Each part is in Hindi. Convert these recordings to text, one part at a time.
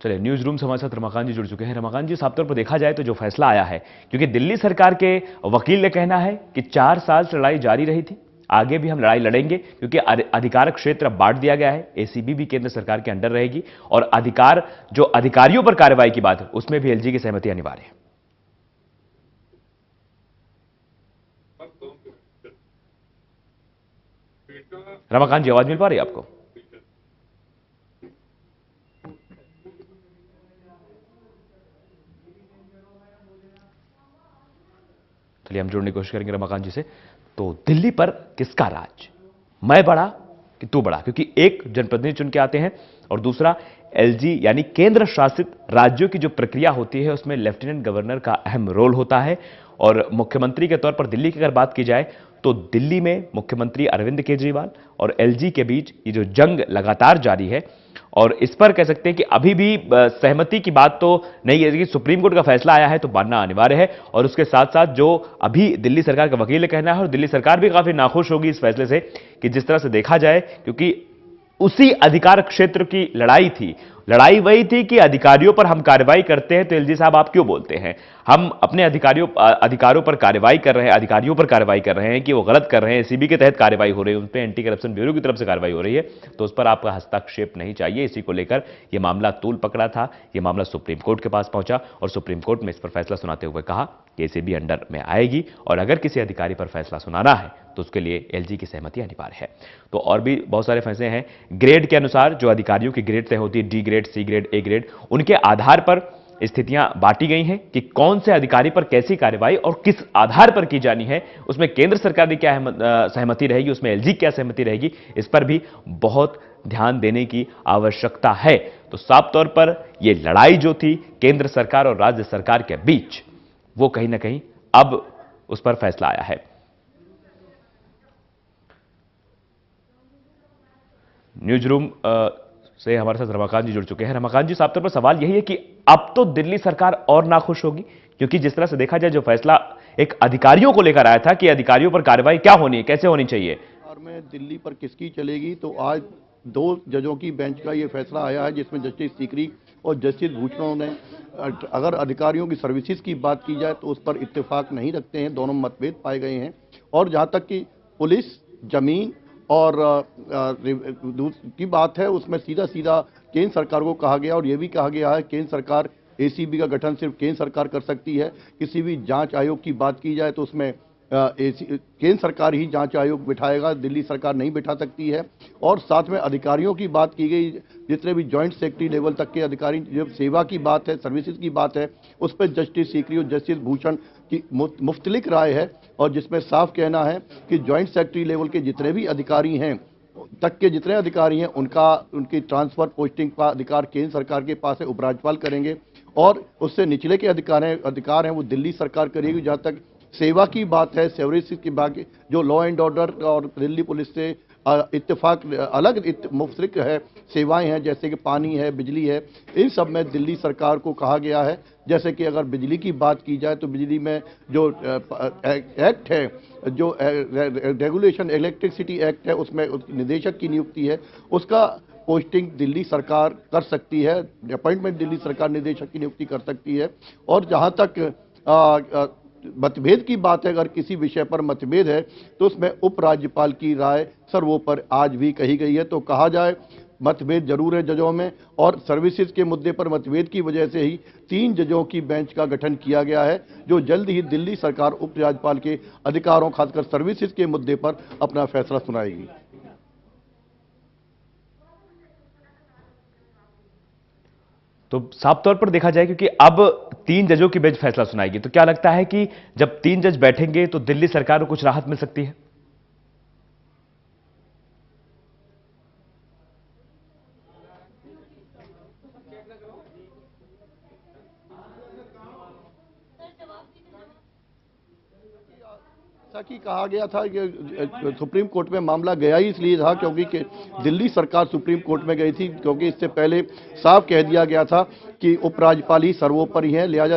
चलिए, न्यूज रूम से हमारे साथ रमाकांत जी जुड़ चुके हैं। रमाकांत जी, साफ तौर पर देखा जाए तो जो फैसला आया है, क्योंकि दिल्ली सरकार के वकील ने कहना है कि 4 साल से लड़ाई जारी रही थी, आगे भी हम लड़ाई लड़ेंगे, क्योंकि अधिकारक क्षेत्र अब बांट दिया गया है, एसीबी भी केंद्र सरकार के अंडर रहेगी और जो अधिकारियों पर कार्रवाई की बात है उसमें भी एलजी की सहमति अनिवार्य है। रमाकांत जी, आवाज मिल पा रही है आपको? चलिए, हम जुड़ने की कोशिश करेंगे रमाकांत जी से। तो दिल्ली पर किसका राज? मैं बड़ा कि तू बड़ा? क्योंकि एक जनप्रतिनिधि चुन के आते हैं और दूसरा एलजी यानी केंद्र शासित राज्यों की जो प्रक्रिया होती है उसमें लेफ्टिनेंट गवर्नर का अहम रोल होता है। और मुख्यमंत्री के तौर पर दिल्ली की अगर बात की जाए तो दिल्ली में मुख्यमंत्री अरविंद केजरीवाल और एलजी के बीच ये जो जंग लगातार जारी है, और इस पर कह सकते हैं कि अभी भी सहमति की बात तो नहीं है कि सुप्रीम कोर्ट का फैसला आया है तो मानना अनिवार्य है। और उसके साथ साथ जो अभी दिल्ली सरकार का वकील ने कहना है, और दिल्ली सरकार भी काफी नाखुश होगी इस फैसले से कि जिस तरह से देखा जाए, क्योंकि उसी अधिकार क्षेत्र की लड़ाई थी, लड़ाई वही थी कि अधिकारियों पर हम कार्रवाई करते हैं तो एलजी साहब आप क्यों बोलते हैं, हम अपने अधिकारों पर कार्रवाई कर रहे हैं, अधिकारियों पर कार्रवाई कर रहे हैं कि वो गलत कर रहे हैं, एसीबी के तहत कार्रवाई हो रही है, उन पर एंटी करप्शन ब्यूरो की तरफ से कार्रवाई हो रही है, तो उस पर आपका हस्तक्षेप नहीं चाहिए। इसी को लेकर यह मामला तूल पकड़ा था, यह मामला सुप्रीम कोर्ट के पास पहुंचा और सुप्रीम कोर्ट में इस पर फैसला सुनाते हुए कहा कि एसीबी अंडर में आएगी और अगर किसी अधिकारी पर फैसला सुनाना है तो उसके लिए एलजी की सहमति अनिवार्य है। तो और भी बहुत सारे फैसले हैं। ग्रेड के अनुसार जो अधिकारियों की ग्रेड तय होती है, D grade, C grade, A grade, उनके आधार पर स्थितियां बांटी गई हैं कि कौन से अधिकारी पर कैसी कार्रवाई और किस आधार पर की जानी है। उसमें केंद्र सरकार की क्या सहमति रहेगी, उसमें एलजी क्या सहमति रहेगी, इस पर भी बहुत ध्यान देने की आवश्यकता है। तो साफ तौर पर यह लड़ाई जो थी केंद्र सरकार और राज्य सरकार के बीच, वो कहीं ना कहीं अब उस पर फैसला आया है। न्यूज रूम से हमारे साथ रमाकांत जी जुड़ चुके हैं। रमाकांत जी, साफ तौर पर सवाल यही है कि अब तो दिल्ली सरकार और नाखुश होगी, क्योंकि जिस तरह से देखा जाए जो फैसला एक अधिकारियों को लेकर आया था कि अधिकारियों पर कार्रवाई क्या होनी है, कैसे होनी चाहिए, और में दिल्ली पर किसकी चलेगी, तो आज 2 जजों की बेंच का ये फैसला आया है जिसमें जस्टिस सीकरी और जस्टिस भूषण ने अगर अधिकारियों की सर्विसेज की बात की जाए तो उस पर इत्तेफाक नहीं रखते हैं, दोनों मतभेद पाए गए हैं। और जहां तक कि पुलिस, जमीन और की बात है उसमें सीधा सीधा केंद्र सरकार को कहा गया और यह भी कहा गया है केंद्र सरकार, एसीबी का गठन सिर्फ केंद्र सरकार कर सकती है। किसी भी जांच आयोग की बात की जाए तो उसमें केंद्र सरकार ही जांच आयोग बिठाएगा, दिल्ली सरकार नहीं बिठा सकती है। और साथ में अधिकारियों की बात की गई, जितने भी जॉइंट सेक्रेटरी लेवल तक के अधिकारी, जब सेवा की बात है, सर्विसेज की बात है, उस पर जस्टिस सीकरी और जस्टिस भूषण की मुख्तलिफ राय है और जिसमें साफ कहना है कि जॉइंट सेक्रेटरी लेवल के जितने भी अधिकारी हैं जितने अधिकारी हैं उनकी ट्रांसफर पोस्टिंग का अधिकार केंद्र सरकार के पास है, उपराज्यपाल करेंगे। और उससे निचले के अधिकार हैं वो दिल्ली सरकार करेगी। जहाँ तक सेवा की बात है, सर्विसेज की बात, जो लॉ एंड ऑर्डर और दिल्ली पुलिस से इत्तेफाक अलग मुफ्तरिक है सेवाएं हैं, जैसे कि पानी है, बिजली है, इन सब में दिल्ली सरकार को कहा गया है। जैसे कि अगर बिजली की बात की जाए तो बिजली में जो एक्ट है, जो रेगुलेशन इलेक्ट्रिसिटी एक्ट है, उसमें निदेशक की नियुक्ति है, उसका पोस्टिंग दिल्ली सरकार कर सकती है, अपॉइंटमेंट दिल्ली सरकार निदेशक की नियुक्ति कर सकती है। और जहां तक मतभेद की बात है, अगर किसी विषय पर मतभेद है तो उसमें उपराज्यपाल की राय सर्वोपरि आज भी कही गई है। तो कहा जाए मतभेद जरूर है जजों में, और सर्विसेज के मुद्दे पर मतभेद की वजह से ही 3 जजों की बेंच का गठन किया गया है, जो जल्द ही दिल्ली सरकार उपराज्यपाल के अधिकारों, खासकर सर्विसेज के मुद्दे पर अपना फैसला सुनाएगी। तो साफ तौर पर देखा जाए, क्योंकि अब 3 जजों की बेंच फैसला सुनाएगी, तो क्या लगता है कि जब 3 जज बैठेंगे तो दिल्ली सरकार को कुछ राहत मिल सकती है? जैसा कि कहा गया था कि सुप्रीम कोर्ट में मामला गया ही इसलिए था क्योंकि दिल्ली सरकार सुप्रीम कोर्ट में गई थी, क्योंकि इससे पहले साफ कह दिया गया था कि उपराज्यपाल ही सर्वोपरि है, लिहाजा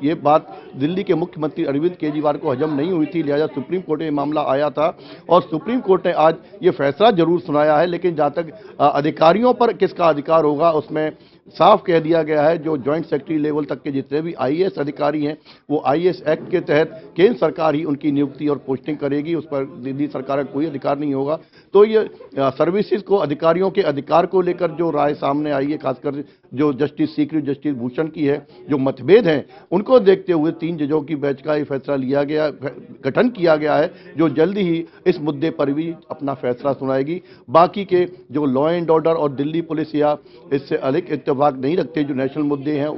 ये बात दिल्ली के मुख्यमंत्री अरविंद केजरीवाल को हजम नहीं हुई थी, लिहाजा सुप्रीम कोर्ट में मामला आया था और सुप्रीम कोर्ट ने आज ये फैसला जरूर सुनाया है, लेकिन जहां तक अधिकारियों पर किसका अधिकार होगा उसमें साफ कह दिया गया है जो ज्वाइंट सेक्रेटरी लेवल तक के जितने भी आईएएस अधिकारी हैं वो आईएएस एक्ट के तहत केंद्र सरकार ही उनकी नियुक्ति और पोस्टिंग करेगी, उस पर दिल्ली सरकार का कोई अधिकार नहीं होगा। तो ये सर्विसेज को अधिकारियों के अधिकार को लेकर जो राय सामने आई है, खासकर जो जस्टिस सीकरी जस्टिस भूषण की है, जो मतभेद हैं उनको देखते हुए 3 जजों की बेंच का ये फैसला लिया गया, गठन किया गया है जो जल्दी ही इस मुद्दे पर भी अपना फैसला सुनाएगी। बाकी के जो लॉ एंड ऑर्डर और दिल्ली पुलिस या इससे अधिक इत्तेफाक नहीं रखते जो नेशनल मुद्दे हैं,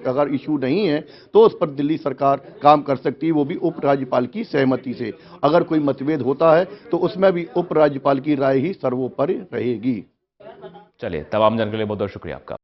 अगर इशू नहीं है तो उस पर दिल्ली सरकार काम कर सकती है, वो भी उपराज्यपाल की सहमति से। अगर कोई मतभेद होता है तो उसमें भी उपराज्यपाल की राय ही सर्वोपरि रहेगी। चलिए, तमाम जानकारी के लिए बहुत बहुत शुक्रिया आपका।